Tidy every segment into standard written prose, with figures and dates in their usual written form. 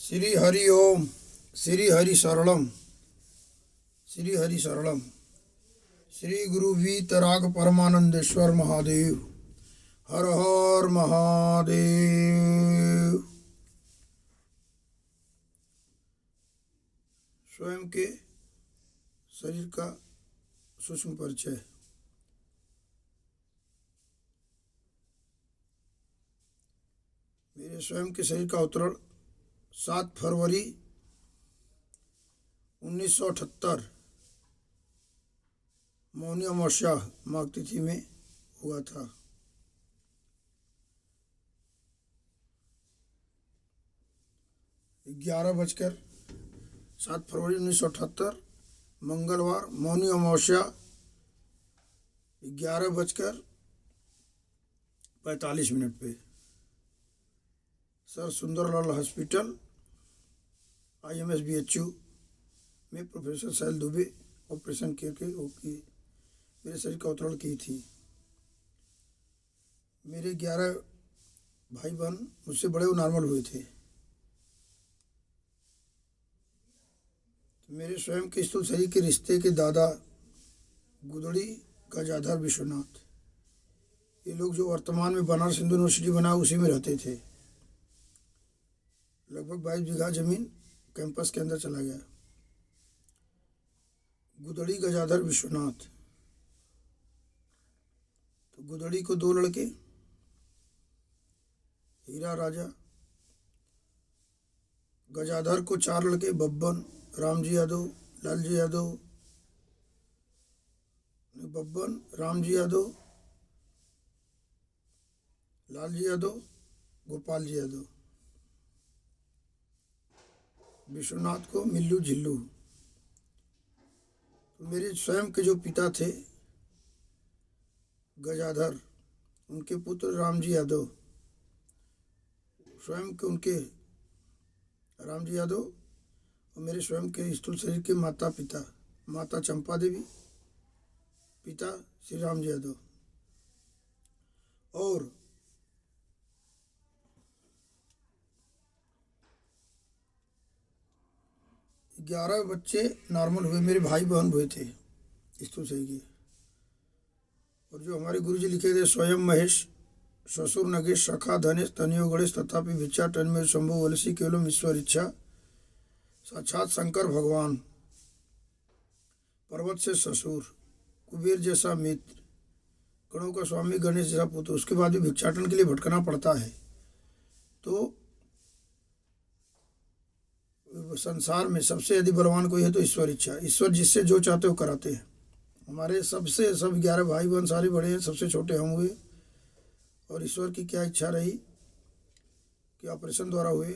श्री हरि ओम। श्री हरि शरणम। श्री हरि शरणम। श्री गुरु वीतराग परमानंदेश्वर महादेव। हर हर महादेव। स्वयं के शरीर का सूक्ष्म परिचय। मेरे स्वयं के शरीर का अवतरण 7 फरवरी 1978 मौनी अमावस्या माघ तिथि में हुआ था। ग्यारह बजकर 7 फरवरी 1978 मंगलवार मौनी अमावस्या 11:45 पे सर सुंदरलाल हॉस्पिटल IMS-BHU में प्रोफेसर साहिल दुबे ऑपरेशन करके मेरे शरीर का अवतरण की थी। मेरे 11 भाई बहन मुझसे बड़े वो नॉर्मल हुए थे। तो मेरे स्वयं के स्थूल शरीर के रिश्ते के दादा गुदड़ी गजाधर विश्वनाथ, ये लोग जो वर्तमान में बनारस हिंदू यूनिवर्सिटी बना उसी में रहते थे। लगभग 22 बीघा जमीन कैंपस के अंदर चला गया। गुदड़ी गजाधर विश्वनाथ। तो गुदड़ी को 2 लड़के, हीरा राजा। गजाधर को 4 लड़के, बब्बन, रामजी यादव, लालजी यादव, बब्बन, रामजी यादव, लालजी यादव, गोपाल जी यादव। विश्वनाथ को मिल्लू झिल्लू। तो मेरे स्वयं के जो पिता थे गजाधर, उनके पुत्र रामजी यादव, स्वयं के उनके रामजी यादव, और मेरे स्वयं के स्थूल शरीर के माता पिता, माता चंपा देवी, पिता श्री रामजी यादव। और 11 बच्चे नॉर्मल हुए, मेरे भाई बहन हुए थे स्थूल शरीर के। और जो हमारे गुरुजी लिखे थे, स्वयं महेश, ससुर नगेश, सखा धनेश, तनियो गणेश, तथापि भिक्षा टनमेर शंभु वलसी केवलम ईश्वर इच्छा, साक्षात शंकर भगवान, पर्वत से ससुर, कुबेर जैसा मित्र, गणों का स्वामी गणेश जैसा पुत्र, उसके बाद भी भिक्षाटन के लिए भटकना पड़ता है। तो संसार में सबसे यदि बलवान कोई है तो ईश्वर इच्छा। ईश्वर जिससे जो चाहते हो कराते हैं। हमारे सब 11 भाई बहन सारे बड़े हैं, सबसे छोटे हम हुए। और ईश्वर की क्या इच्छा रही कि ऑपरेशन द्वारा हुए।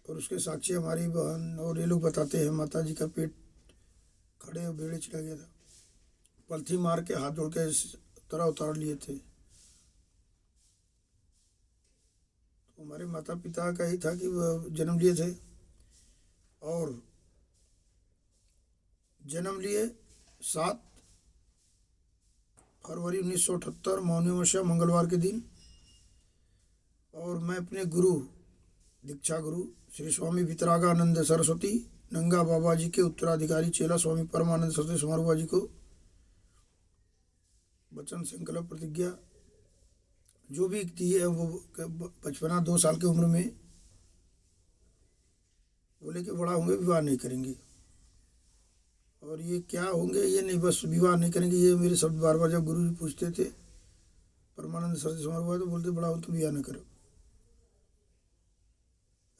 और उसके साक्षी हमारी बहन और ये लोग बताते हैं, माता जी का पेट खड़े और बेड़े चला गया था, पलथी मार के हाथ जोड़ के इस तरह उतार लिए थे। तो हमारे माता पिता का ही था कि वह जन्म लिए थे। और जन्म लिए 7 फरवरी 1978 मौनी अमावस्या मंगलवार के दिन। और मैं अपने गुरु, दीक्षा गुरु श्री स्वामी वितरागानंद सरस्वती नंगा बाबा जी के उत्तराधिकारी चेला स्वामी परमानंद सरस्वती समारोह जी को वचन संकल्प प्रतिज्ञा जो भी दी है वो 2 साल की उम्र में बोले कि बड़ा होंगे विवाह नहीं करेंगे। और ये क्या होंगे ये नहीं, बस विवाह नहीं करेंगे, ये मेरे शब्द बार बार जब गुरु जी पूछते थे परमानंद सरस्वती समारोह तो बोलते बड़ा हो तो विवाह न करो।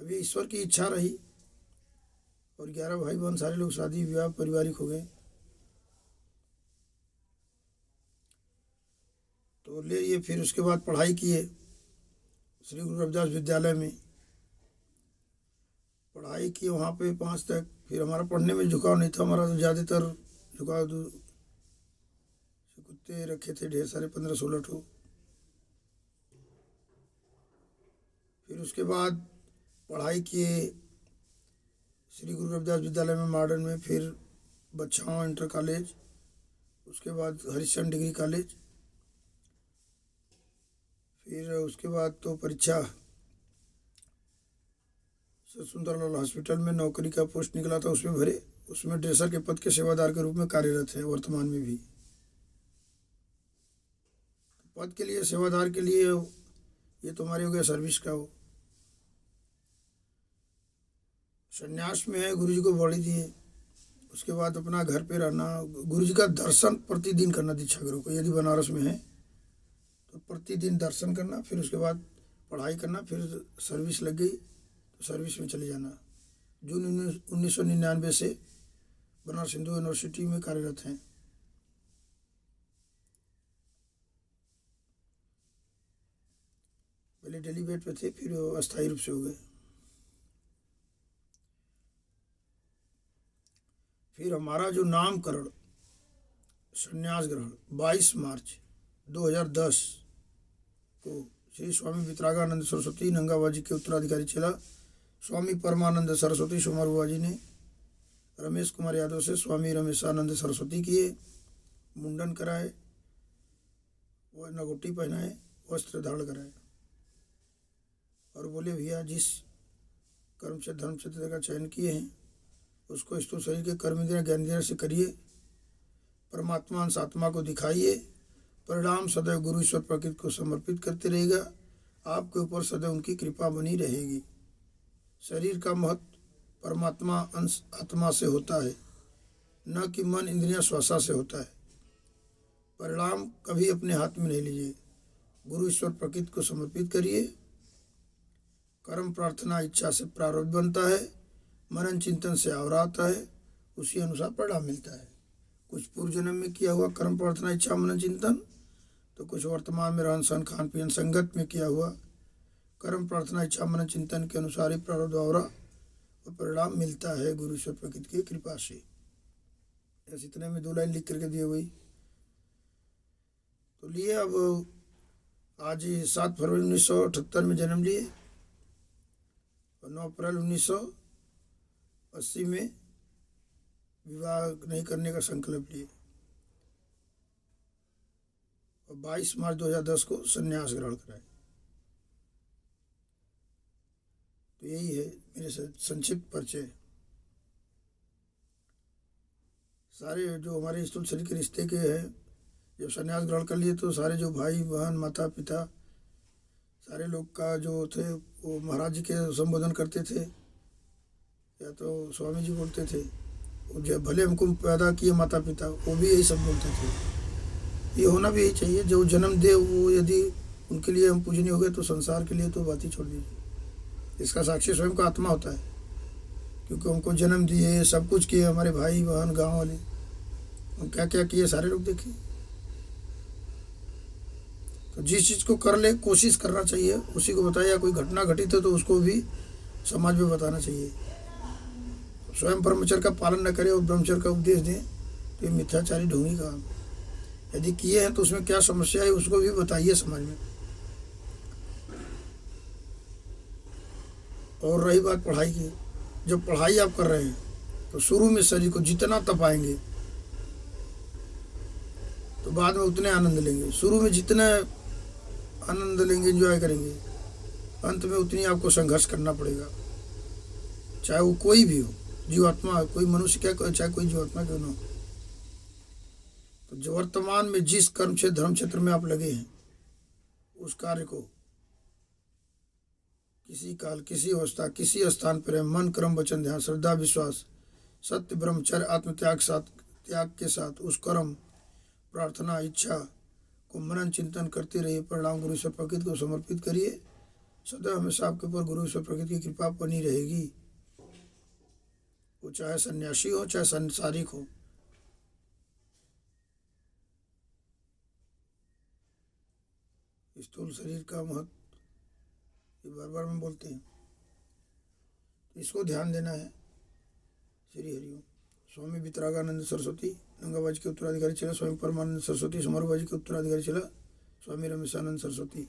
अभी ईश्वर की इच्छा रही और 11 भाई बहन सारे लोग शादी विवाह पारिवारिक हो गए। तो ले ये फिर उसके बाद पढ़ाई किए श्री गुरु रविदास विद्यालय में, पढ़ाई की वहाँ पे 5 तक। फिर हमारा पढ़ने में झुकाव नहीं था, हमारा ज़्यादातर झुकाव कुत्ते रखे थे ढेर सारे, 15-16 ठो। फिर उसके बाद पढ़ाई किए श्री गुरु रविदास विद्यालय में मॉडर्न में, फिर बच्छाव इंटर कॉलेज, उसके बाद हरिश्चंद्र डिग्री कॉलेज। फिर उसके बाद तो परीक्षा सुंदरलाल हॉस्पिटल में नौकरी का पोस्ट निकला था, उसमें भरे। उसमें ड्रेसर के पद के सेवादार के रूप में कार्यरत है वर्तमान में भी। पद के लिए, सेवादार के लिए ये तुम्हारी हो गया सर्विस का। हो संन्यास में है, गुरु जी को बॉडी दिए, उसके बाद अपना घर पे रहना, गुरु जी का दर्शन प्रतिदिन करना दीक्षा गुरु को, यदि बनारस में है तो प्रतिदिन दर्शन करना, फिर उसके बाद पढ़ाई करना, फिर सर्विस लग गई तो सर्विस में चले जाना। जून 1999 से बनारस हिंदू यूनिवर्सिटी में कार्यरत हैं। पहले डेली बेड पे थे, फिर अस्थायी रूप से हो गए। फिर हमारा जो नामकरण, संन्यास ग्रहण 22 मार्च 2010 को श्री स्वामी वितरागानंद सरस्वती नंगाबा जी के उत्तराधिकारी चला स्वामी परमानंद सरस्वती सोमरबुआ जी ने रमेश कुमार यादव से स्वामी रमेशानंद सरस्वती किए, मुंडन कराए, वह नगोटी पहनाए, वस्त्र धारण कराए और बोले भैया जिस कर्म से धर्म क्षेत्र का चयन किए हैं उसको स्थूल शरीर के कर्म इंद्रिय ज्ञान इंद्रिय से करिए, परमात्मा अंश आत्मा को दिखाइए, परिणाम सदैव गुरु ईश्वर प्रकृति को समर्पित करते रहेगा, आपके ऊपर सदैव उनकी कृपा बनी रहेगी। शरीर का महत्व परमात्मा अंश आत्मा से होता है, न कि मन इंद्रियां श्वासा से होता है। परिणाम कभी अपने हाथ में नहीं लीजिए, गुरु ईश्वर प्रकृति को समर्पित करिए। कर्म प्रार्थना इच्छा से प्रारब्ध बनता है, मनन चिंतन से आवरा आता है, उसी अनुसार परिणाम मिलता है। कुछ पूर्व जन्म में किया हुआ कर्म प्रार्थना इच्छा मनन चिंतन, तो कुछ वर्तमान में रहन सहन खान पीन संगत में किया हुआ कर्म प्रार्थना इच्छा मनन चिंतन के अनुसार ही प्रारब्ध आवरा और परिणाम मिलता है गुरु ईश्वर प्रकृति की कृपा से। ऐसे इतने में 2 लाइन लिख करके दिए हुई तो लिए। अब आज 7 फरवरी 1978 में जन्म लिए और 9 अप्रैल 1980 में विवाह नहीं करने का संकल्प लिए और 22 मार्च 2010 को संन्यास ग्रहण कराए। तो यही है मेरे संक्षिप्त परिचय। सारे जो हमारे स्थूल शरीर के रिश्ते के हैं, जब संन्यास ग्रहण कर लिए तो सारे जो भाई बहन माता पिता सारे लोग का जो थे वो महाराज जी के संबोधन करते थे या तो स्वामी जी बोलते थे। जब भले हमको पैदा किए माता पिता, वो भी यही सब बोलते थे। ये होना भी यही चाहिए, जो जन्म दे वो यदि उनके लिए हम पूजनीय हो गए तो संसार के लिए तो बात ही छोड़ दीजिए। इसका साक्षी स्वयं का आत्मा होता है, क्योंकि हमको जन्म दिए, सब कुछ किए, हमारे भाई बहन गांव वाले, हम क्या क्या किए सारे लोग देखे। तो जिस चीज़ को कर ले कोशिश करना चाहिए, उसी को बताया। कोई घटना घटित है तो उसको भी समाज में बताना चाहिए। स्वयं ब्रह्मचर्य का पालन न करे और ब्रह्मचर्य का उपदेश दें तो ये मिथ्याचारी ढोंगी काम। यदि किए हैं तो उसमें क्या समस्या है उसको भी बताइए समाज में। और रही बात पढ़ाई की, जब पढ़ाई आप कर रहे हैं तो शुरू में शरीर को जितना तपाएंगे तो बाद में उतने आनंद लेंगे। शुरू में जितना आनंद लेंगे, एंजॉय करेंगे, अंत में उतनी आपको संघर्ष करना पड़ेगा, चाहे वो कोई भी हो, जीवात्मा, कोई मनुष्य क्या चाहे कोई जीवात्मा क्यों ना हो। तो जो वर्तमान में जिस कर्म क्षेत्र धर्म क्षेत्र में आप लगे हैं उस कार्य को किसी काल किसी अवस्था किसी स्थान पर मन कर्म वचन ध्यान श्रद्धा विश्वास सत्य ब्रह्मचर्य आत्मत्याग त्याग के साथ उस कर्म प्रार्थना इच्छा को मनन चिंतन करते रहिए। परिणाम गुरु ईश्वर प्रकृति को समर्पित करिए, सदैव हमेशा आपके ऊपर गुरु ईश्वर प्रकृति की कृपा बनी रहेगी। वो चाहे सन्यासी हो चाहे संसारिक हो। स्थूल शरीर का महत्व ये बार बार में बोलते हैं, तो इसको ध्यान देना है। श्री हरिओम। स्वामी वितरागानंद सरस्वती नंगाबा जी के उत्तराधिकारी चला स्वामी परमानंद सरस्वती सोमरबुआ जी के उत्तराधिकारी चला स्वामी रमेशानंद सरस्वती।